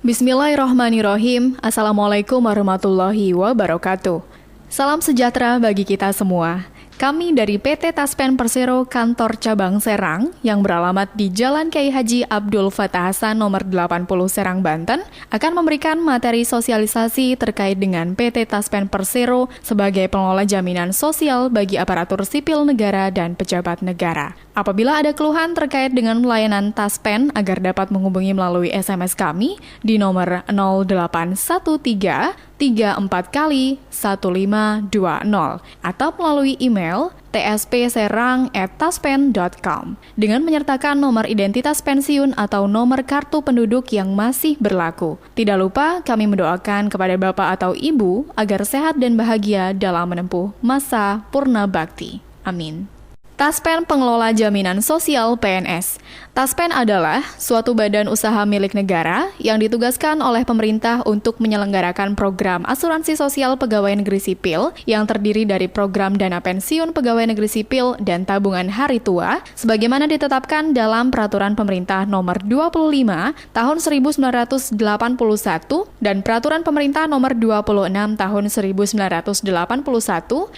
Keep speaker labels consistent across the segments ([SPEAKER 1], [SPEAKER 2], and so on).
[SPEAKER 1] Bismillahirrahmanirrahim. Assalamualaikum warahmatullahi wabarakatuh. Salam sejahtera bagi kita semua. Kami dari PT Taspen Persero Kantor Cabang Serang yang beralamat di Jalan Kyai Haji Abdul Fattah Hasan nomor 80 Serang, Banten akan memberikan materi sosialisasi terkait dengan PT Taspen Persero sebagai pengelola jaminan sosial bagi aparatur sipil negara dan pejabat negara. Apabila ada keluhan terkait dengan pelayanan Taspen agar dapat menghubungi melalui SMS kami di nomor 0813 34 kali 1520 atau melalui email tspserang@taspen.com dengan menyertakan nomor identitas pensiun atau nomor kartu penduduk yang masih berlaku. Tidak lupa kami mendoakan kepada Bapak atau Ibu agar sehat dan bahagia dalam menempuh masa purna bakti. Amin. Taspen Pengelola Jaminan Sosial PNS. Taspen adalah suatu badan usaha milik negara yang ditugaskan oleh pemerintah untuk menyelenggarakan program asuransi sosial pegawai negeri sipil yang terdiri dari program dana pensiun pegawai negeri sipil dan tabungan hari tua sebagaimana ditetapkan dalam Peraturan Pemerintah Nomor 25 Tahun 1981 dan Peraturan Pemerintah Nomor 26 Tahun 1981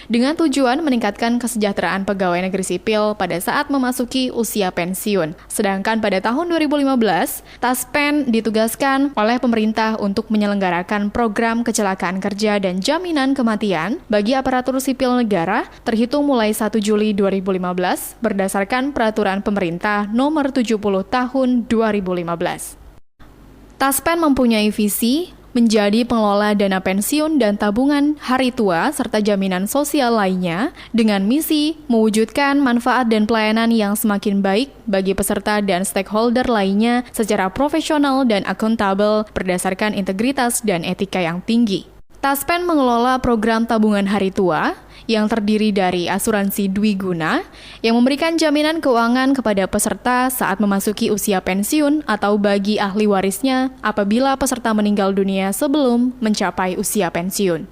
[SPEAKER 1] dengan tujuan meningkatkan kesejahteraan pegawai negeri sipil pada saat memasuki usia pensiun. Sedangkan pada tahun 2015, Taspen ditugaskan oleh pemerintah untuk menyelenggarakan program kecelakaan kerja dan jaminan kematian bagi aparatur sipil negara terhitung mulai 1 Juli 2015 berdasarkan Peraturan Pemerintah Nomor 70 Tahun 2015. Taspen mempunyai visi menjadi pengelola dana pensiun dan tabungan hari tua serta jaminan sosial lainnya dengan misi mewujudkan manfaat dan pelayanan yang semakin baik bagi peserta dan stakeholder lainnya secara profesional dan akuntabel berdasarkan integritas dan etika yang tinggi. Taspen mengelola program tabungan hari tua yang terdiri dari asuransi dwiguna yang memberikan jaminan keuangan kepada peserta saat memasuki usia pensiun atau bagi ahli warisnya apabila peserta meninggal dunia sebelum mencapai usia pensiun.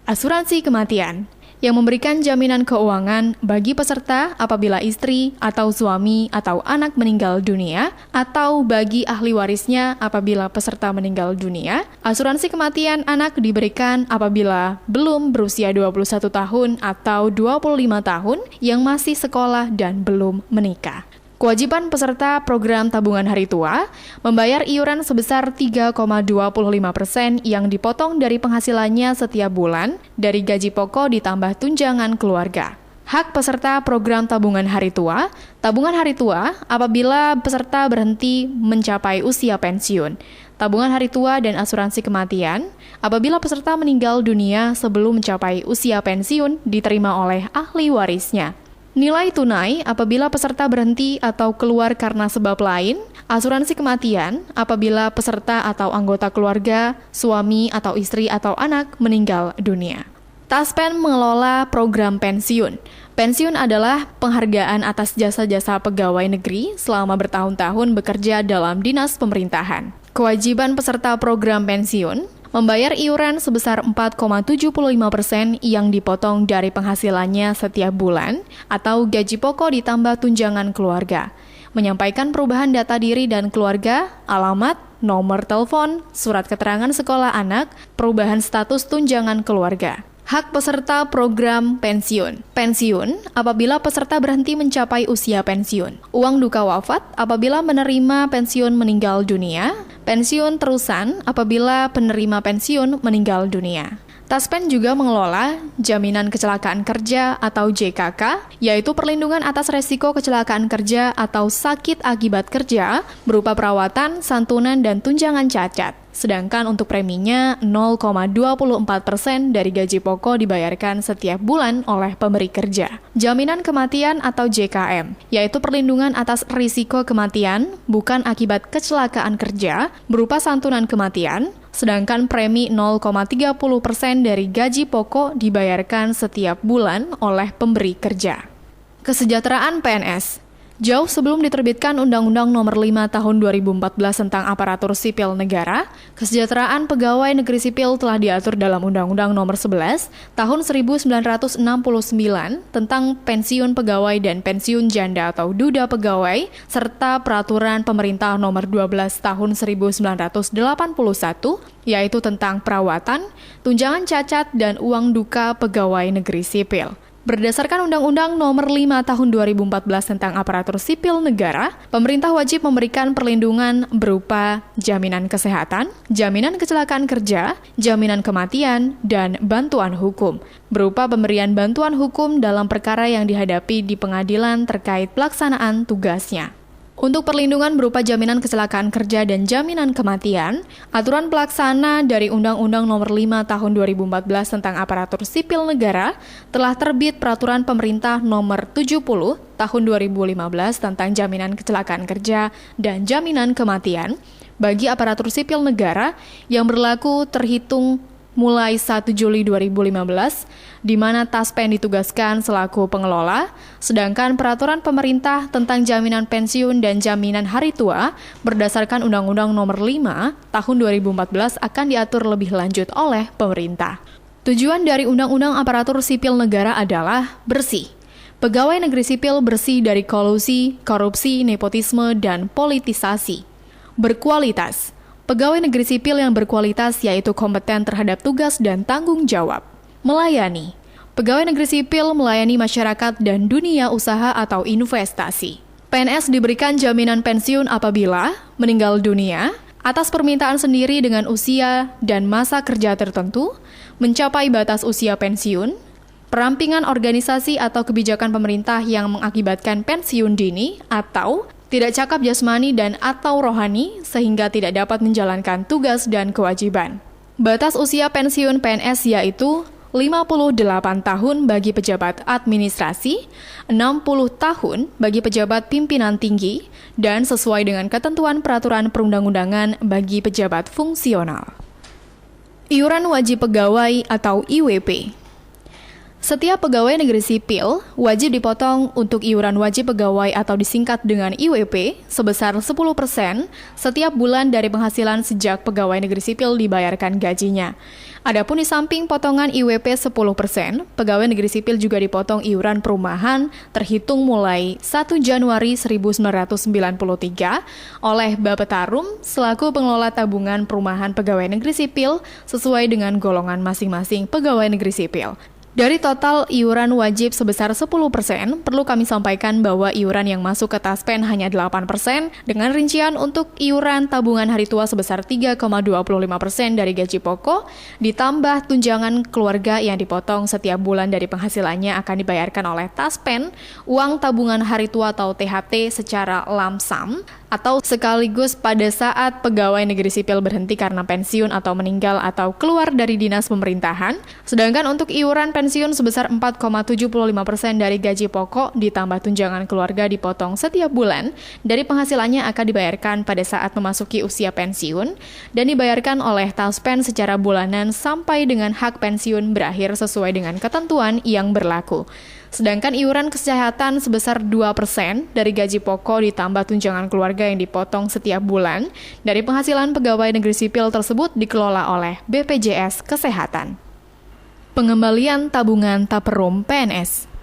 [SPEAKER 1] Asuransi kematian yang memberikan jaminan keuangan bagi peserta apabila istri atau suami atau anak meninggal dunia atau bagi ahli warisnya apabila peserta meninggal dunia. Asuransi kematian anak diberikan apabila belum berusia 21 tahun atau 25 tahun yang masih sekolah dan belum menikah. Kewajiban peserta program tabungan hari tua membayar iuran sebesar 3,25% yang dipotong dari penghasilannya setiap bulan dari gaji pokok ditambah tunjangan keluarga. Hak peserta program tabungan hari tua apabila peserta berhenti mencapai usia pensiun. Tabungan hari tua dan asuransi kematian apabila peserta meninggal dunia sebelum mencapai usia pensiun diterima oleh ahli warisnya. Nilai tunai apabila peserta berhenti atau keluar karena sebab lain, asuransi kematian apabila peserta atau anggota keluarga, suami atau istri atau anak meninggal dunia. Taspen mengelola program pensiun. Pensiun adalah penghargaan atas jasa-jasa pegawai negeri selama bertahun-tahun bekerja dalam dinas pemerintahan. Kewajiban peserta program pensiun membayar iuran sebesar 4,75% yang dipotong dari penghasilannya setiap bulan atau gaji pokok ditambah tunjangan keluarga. Menyampaikan perubahan data diri dan keluarga, alamat, nomor telepon, surat keterangan sekolah anak, perubahan status tunjangan keluarga. Hak peserta program pensiun. Pensiun apabila peserta berhenti mencapai usia pensiun. Uang duka wafat apabila menerima pensiun meninggal dunia. Pensiun terusan apabila penerima pensiun meninggal dunia. Taspen juga mengelola jaminan kecelakaan kerja atau JKK, yaitu perlindungan atas resiko kecelakaan kerja atau sakit akibat kerja berupa perawatan, santunan, dan tunjangan cacat. Sedangkan untuk preminya 0,24% dari gaji pokok dibayarkan setiap bulan oleh pemberi kerja. Jaminan kematian atau JKM, yaitu perlindungan atas risiko kematian bukan akibat kecelakaan kerja berupa santunan kematian, sedangkan premi 0,30% dari gaji pokok dibayarkan setiap bulan oleh pemberi kerja. Kesejahteraan PNS. Jauh sebelum diterbitkan Undang-Undang Nomor 5 Tahun 2014 tentang Aparatur Sipil Negara, kesejahteraan pegawai negeri sipil telah diatur dalam Undang-Undang Nomor 11 Tahun 1969 tentang pensiun pegawai dan pensiun janda atau duda pegawai, serta Peraturan Pemerintah Nomor 12 Tahun 1981, yaitu tentang perawatan, tunjangan cacat, dan uang duka pegawai negeri sipil. Berdasarkan Undang-Undang Nomor 5 Tahun 2014 tentang Aparatur Sipil Negara, pemerintah wajib memberikan perlindungan berupa jaminan kesehatan, jaminan kecelakaan kerja, jaminan kematian, dan bantuan hukum, berupa pemberian bantuan hukum dalam perkara yang dihadapi di pengadilan terkait pelaksanaan tugasnya. Untuk perlindungan berupa jaminan kecelakaan kerja dan jaminan kematian, aturan pelaksana dari Undang-Undang Nomor 5 Tahun 2014 tentang Aparatur Sipil Negara telah terbit Peraturan Pemerintah Nomor 70 Tahun 2015 tentang jaminan kecelakaan kerja dan jaminan kematian bagi aparatur sipil negara yang berlaku terhitung mulai 1 Juli 2015, di mana Taspen ditugaskan selaku pengelola, sedangkan peraturan pemerintah tentang jaminan pensiun dan jaminan hari tua berdasarkan Undang-Undang Nomor 5 Tahun 2014 akan diatur lebih lanjut oleh pemerintah. Tujuan dari Undang-Undang Aparatur Sipil Negara adalah bersih. Pegawai negeri sipil bersih dari kolusi, korupsi, nepotisme, dan politisasi. Berkualitas. Pegawai negeri sipil yang berkualitas yaitu kompeten terhadap tugas dan tanggung jawab. Melayani. Pegawai negeri sipil melayani masyarakat dan dunia usaha atau investasi. PNS diberikan jaminan pensiun apabila meninggal dunia, atas permintaan sendiri dengan usia dan masa kerja tertentu, mencapai batas usia pensiun, perampingan organisasi atau kebijakan pemerintah yang mengakibatkan pensiun dini, atau tidak cakap jasmani dan atau rohani sehingga tidak dapat menjalankan tugas dan kewajiban. Batas usia pensiun PNS yaitu 58 tahun bagi pejabat administrasi, 60 tahun bagi pejabat pimpinan tinggi, dan sesuai dengan ketentuan peraturan perundang-undangan bagi pejabat fungsional. Iuran wajib pegawai atau IWP. Setiap pegawai negeri sipil wajib dipotong untuk iuran wajib pegawai atau disingkat dengan IWP sebesar 10% setiap bulan dari penghasilan sejak pegawai negeri sipil dibayarkan gajinya. Adapun di samping potongan IWP 10%, pegawai negeri sipil juga dipotong iuran perumahan terhitung mulai 1 Januari 1993 oleh Bapetarum selaku pengelola tabungan perumahan pegawai negeri sipil sesuai dengan golongan masing-masing pegawai negeri sipil. Dari total iuran wajib sebesar 10%, perlu kami sampaikan bahwa iuran yang masuk ke Taspen hanya 8%, dengan rincian untuk iuran tabungan hari tua sebesar 3,25% dari gaji pokok, ditambah tunjangan keluarga yang dipotong setiap bulan dari penghasilannya akan dibayarkan oleh Taspen, uang tabungan hari tua atau THT secara lump sum, atau sekaligus pada saat pegawai negeri sipil berhenti karena pensiun atau meninggal atau keluar dari dinas pemerintahan, sedangkan untuk iuran pensiun sebesar 4,75% dari gaji pokok ditambah tunjangan keluarga dipotong setiap bulan dari penghasilannya akan dibayarkan pada saat memasuki usia pensiun dan dibayarkan oleh Taspen secara bulanan sampai dengan hak pensiun berakhir sesuai dengan ketentuan yang berlaku. Sedangkan iuran kesehatan sebesar 2% dari gaji pokok ditambah tunjangan keluarga yang dipotong setiap bulan dari penghasilan pegawai negeri sipil tersebut dikelola oleh BPJS Kesehatan. Pengembalian tabungan Taperum PNS.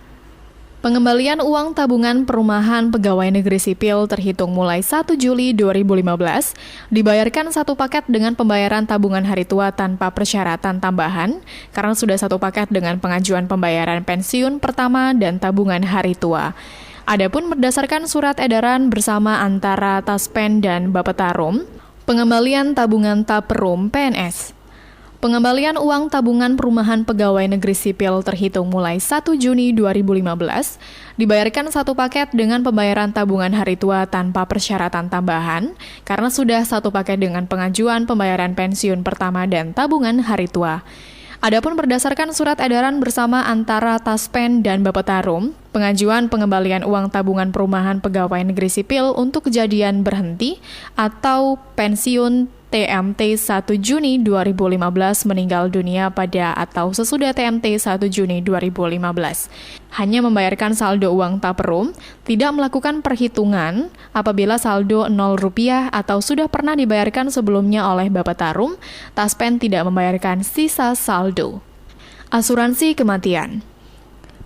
[SPEAKER 1] Pengembalian uang tabungan perumahan pegawai negeri sipil terhitung mulai 1 Juli 2015 dibayarkan satu paket dengan pembayaran tabungan hari tua tanpa persyaratan tambahan karena sudah satu paket dengan pengajuan pembayaran pensiun pertama dan tabungan hari tua. Adapun berdasarkan surat edaran bersama antara Taspen dan Bapetarum, pengembalian tabungan Taperum PNS. Pengembalian uang tabungan perumahan pegawai negeri sipil terhitung mulai 1 Juni 2015 dibayarkan satu paket dengan pembayaran tabungan hari tua tanpa persyaratan tambahan karena sudah satu paket dengan pengajuan pembayaran pensiun pertama dan tabungan hari tua. Adapun berdasarkan surat edaran bersama antara Taspen dan Bapetarum, pengajuan pengembalian uang tabungan perumahan pegawai negeri sipil untuk kejadian berhenti atau pensiun TMT 1 Juni 2015 meninggal dunia pada atau sesudah TMT 1 Juni 2015. Hanya membayarkan saldo uang taperum, tidak melakukan perhitungan apabila saldo Rp0 atau sudah pernah dibayarkan sebelumnya oleh Bapak Tarum, Taspen tidak membayarkan sisa saldo. Asuransi kematian.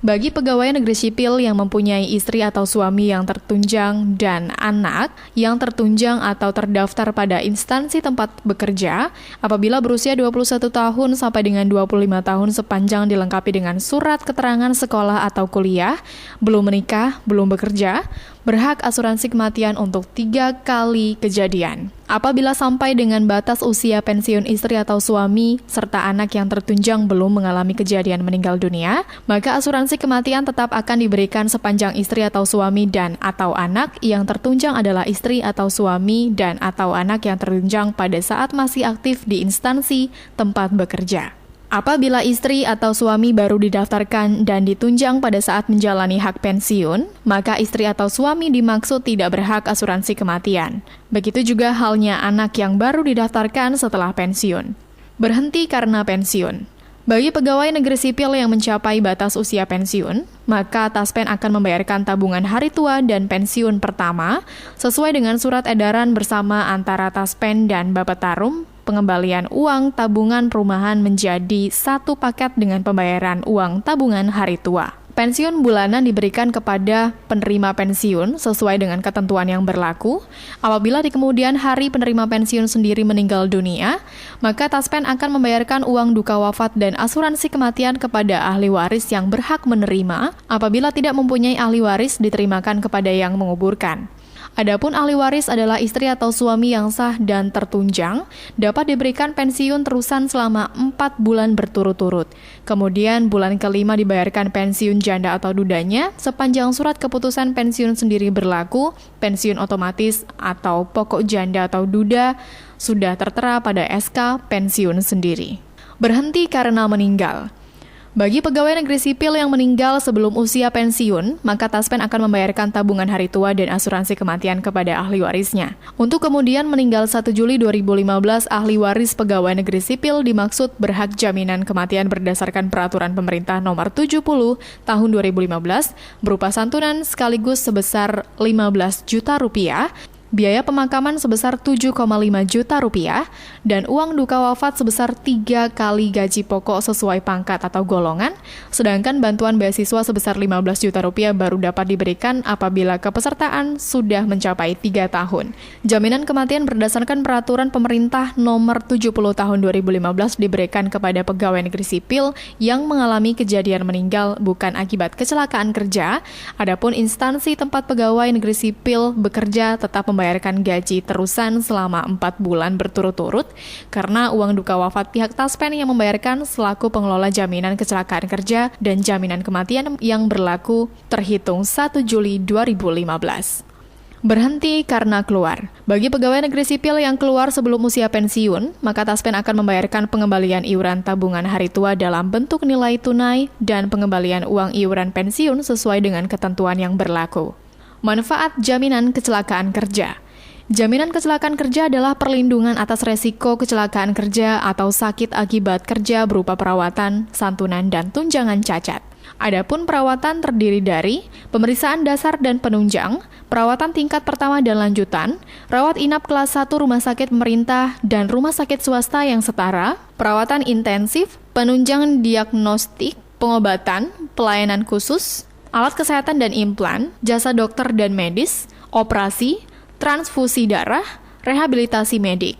[SPEAKER 1] Bagi pegawai negeri sipil yang mempunyai istri atau suami yang tertunjang dan anak yang tertunjang atau terdaftar pada instansi tempat bekerja, apabila berusia 21 tahun sampai dengan 25 tahun sepanjang dilengkapi dengan surat keterangan sekolah atau kuliah, belum menikah, belum bekerja, berhak asuransi kematian untuk 3 kali kejadian. Apabila sampai dengan batas usia pensiun istri atau suami, serta anak yang tertunjang belum mengalami kejadian meninggal dunia, maka asuransi kematian tetap akan diberikan sepanjang istri atau suami dan atau anak yang tertunjang adalah istri atau suami dan atau anak yang tertunjang pada saat masih aktif di instansi tempat bekerja. Apabila istri atau suami baru didaftarkan dan ditunjang pada saat menjalani hak pensiun, maka istri atau suami dimaksud tidak berhak asuransi kematian. Begitu juga halnya anak yang baru didaftarkan setelah pensiun. Berhenti karena pensiun. Bagi pegawai negeri sipil yang mencapai batas usia pensiun, maka Taspen akan membayarkan tabungan hari tua dan pensiun pertama sesuai dengan surat edaran bersama antara Taspen dan Bapak Tarum. Pengembalian uang tabungan perumahan menjadi satu paket dengan pembayaran uang tabungan hari tua. Pensiun bulanan diberikan kepada penerima pensiun sesuai dengan ketentuan yang berlaku. Apabila di kemudian hari penerima pensiun sendiri meninggal dunia, maka Taspen akan membayarkan uang duka wafat dan asuransi kematian kepada ahli waris yang berhak menerima. Apabila tidak mempunyai ahli waris, diterimakan kepada yang menguburkan. Adapun ahli waris adalah istri atau suami yang sah dan tertunjang, dapat diberikan pensiun terusan selama 4 bulan berturut-turut. Kemudian bulan kelima dibayarkan pensiun janda atau dudanya, sepanjang surat keputusan pensiun sendiri berlaku, pensiun otomatis atau pokok janda atau duda sudah tertera pada SK pensiun sendiri. Berhenti karena meninggal. Bagi pegawai negeri sipil yang meninggal sebelum usia pensiun, maka Taspen akan membayarkan tabungan hari tua dan asuransi kematian kepada ahli warisnya. Untuk kemudian meninggal 1 Juli 2015, ahli waris pegawai negeri sipil dimaksud berhak jaminan kematian berdasarkan peraturan pemerintah nomor 70 tahun 2015 berupa santunan sekaligus sebesar Rp15 juta, biaya pemakaman sebesar Rp7,5 juta, dan uang duka wafat sebesar 3 kali gaji pokok sesuai pangkat atau golongan, sedangkan bantuan beasiswa sebesar Rp15 juta baru dapat diberikan apabila kepesertaan sudah mencapai 3 tahun. Jaminan kematian berdasarkan peraturan pemerintah nomor 70 tahun 2015 diberikan kepada pegawai negeri sipil yang mengalami kejadian meninggal bukan akibat kecelakaan kerja, adapun instansi tempat pegawai negeri sipil bekerja tetap membayarkan gaji terusan selama 4 bulan berturut-turut karena uang duka wafat pihak Taspen yang membayarkan selaku pengelola jaminan kecelakaan kerja dan jaminan kematian yang berlaku terhitung 1 Juli 2015. Berhenti karena keluar. Bagi pegawai negeri sipil yang keluar sebelum usia pensiun, maka Taspen akan membayarkan pengembalian iuran tabungan hari tua dalam bentuk nilai tunai dan pengembalian uang iuran pensiun sesuai dengan ketentuan yang berlaku. Manfaat jaminan kecelakaan kerja. Jaminan kecelakaan kerja adalah perlindungan atas resiko kecelakaan kerja atau sakit akibat kerja berupa perawatan, santunan, dan tunjangan cacat. Adapun perawatan terdiri dari pemeriksaan dasar dan penunjang, perawatan tingkat pertama dan lanjutan, rawat inap kelas 1 rumah sakit pemerintah dan rumah sakit swasta yang setara, perawatan intensif, penunjang diagnostik, pengobatan, pelayanan khusus, alat kesehatan dan implan, jasa dokter dan medis, operasi, transfusi darah, rehabilitasi medik.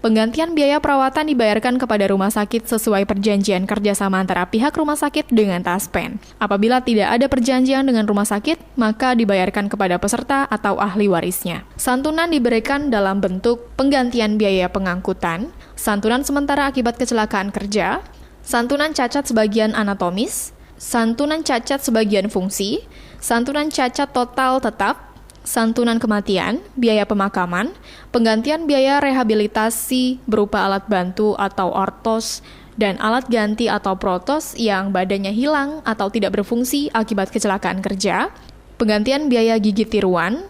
[SPEAKER 1] Penggantian biaya perawatan dibayarkan kepada rumah sakit sesuai perjanjian kerjasama antara pihak rumah sakit dengan Taspen. Apabila tidak ada perjanjian dengan rumah sakit, maka dibayarkan kepada peserta atau ahli warisnya. Santunan diberikan dalam bentuk penggantian biaya pengangkutan, santunan sementara akibat kecelakaan kerja, santunan cacat sebagian anatomis, santunan cacat sebagian fungsi, santunan cacat total tetap, santunan kematian, biaya pemakaman, penggantian biaya rehabilitasi berupa alat bantu atau ortos, dan alat ganti atau protos yang badannya hilang atau tidak berfungsi akibat kecelakaan kerja, penggantian biaya gigi tiruan,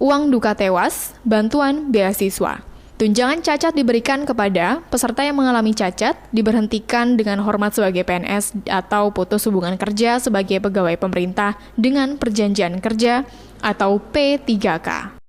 [SPEAKER 1] uang duka tewas, bantuan beasiswa. Tunjangan cacat diberikan kepada peserta yang mengalami cacat, diberhentikan dengan hormat sebagai PNS atau putus hubungan kerja sebagai pegawai pemerintah dengan perjanjian kerja atau P3K.